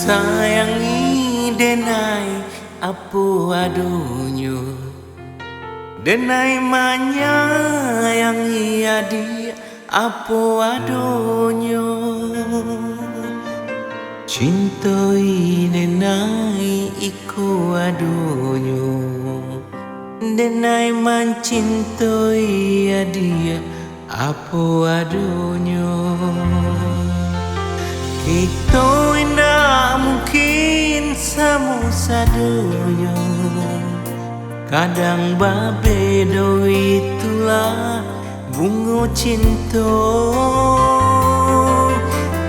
sayangi denai apu adunyo, denai manyayangi adi apu adunyo. Cintoi denai iku adunyo, denai mancintoi adia apu adunyo. Kita indah mungkin samu sadunya, kadang babedo itulah bunga cinta.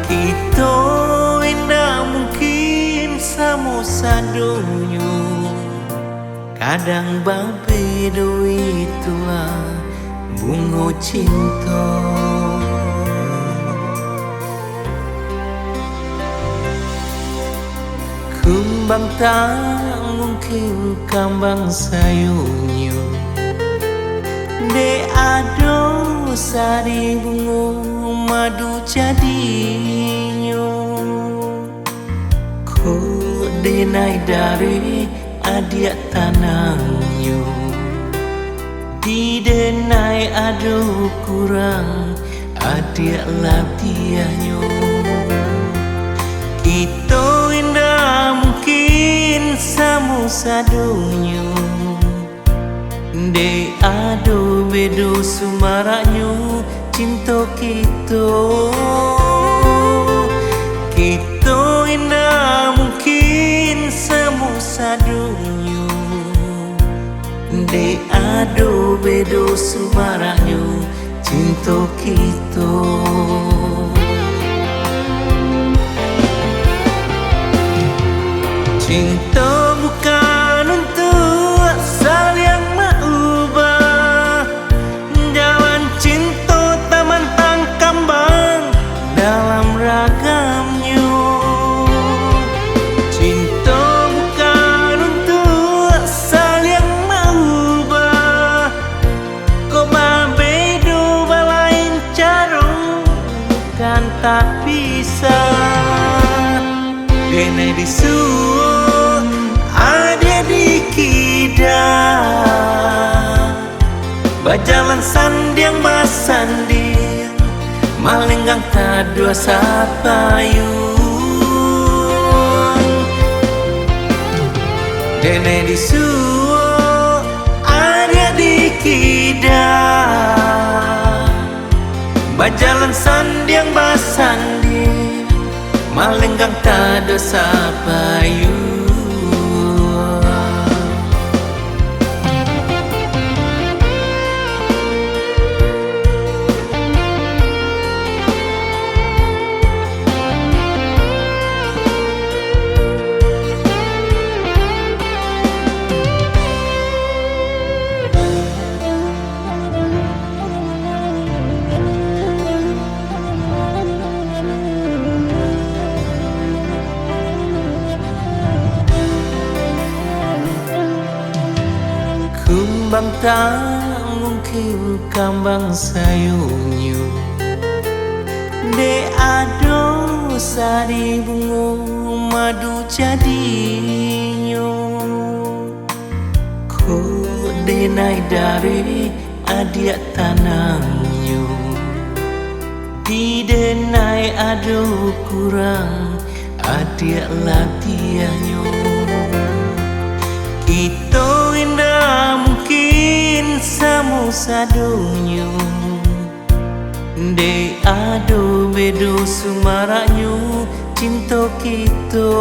Kita indah mungkin samu sadunya, kadang babedo itulah bunga cinta. Kumbang tak mungkin kambang sayunyo, de ado sari bunga madu jadinyo. Ko denai dari adia tanangyo, di denai ado kurang adia latihanyo. Kita indah mungkin samu sadunyo, de ado bedo sumaranyo cinta kita. Kita indah mungkin samu sadunyo, de ado bedo sumaranyo cinta kita. Cinta bukan untuk asal yang mengubah, jalan cinta taman tangkambang dalam ragamnya. Cinta bukan untuk asal yang mengubah, kau bedo balain carung kan tak bisa. Denai disuruh ada di kidang, bajalan sandiang basandiang, malenggang tadua sapayun. Denai disuruh ada di kidang, bajalan sandiang basandiang, malenggang tada sapayu. Kumbang tak mungkin kambang sayunyo, de ado sari bunga madu jadinyo. Ko denai dari adia tanangyo, di denai ado kurang adia latihanyo. Kita indah mungkin samu sadunyo, de ado bedo sumaranyo cinta kita.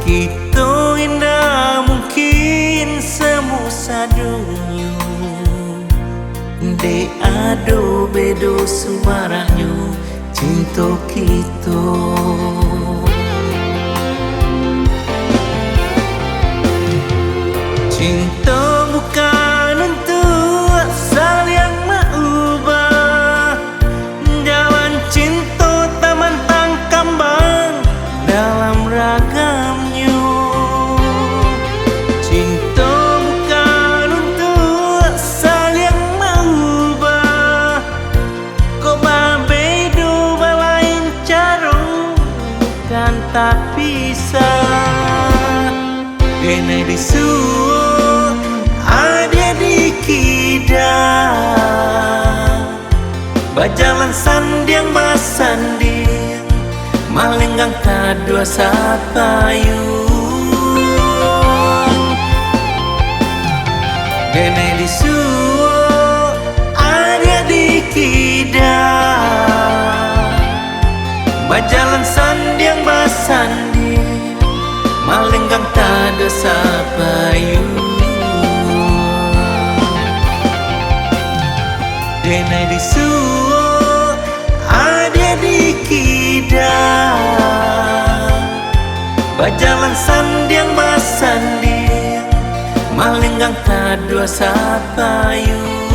Kita indah mungkin samu sadunyo, de ado bedo sumaranyo cinta kita. Cinta bukan untuk asal yang mengubah, jalan cinta taman tangkambang dalam ragamnya. Cinta bukan untuk asal yang mengubah, kau bedo balain carung Dene di suo ada di kida bajalan sandiang basandiang malenggang kadua sapayung. Dene di suo ada di kida bajalan sandiang basandiang malenggang tada sapayung. Dene di suo ada di kida bajalan sandiang basandiang malenggang kadua sapayung.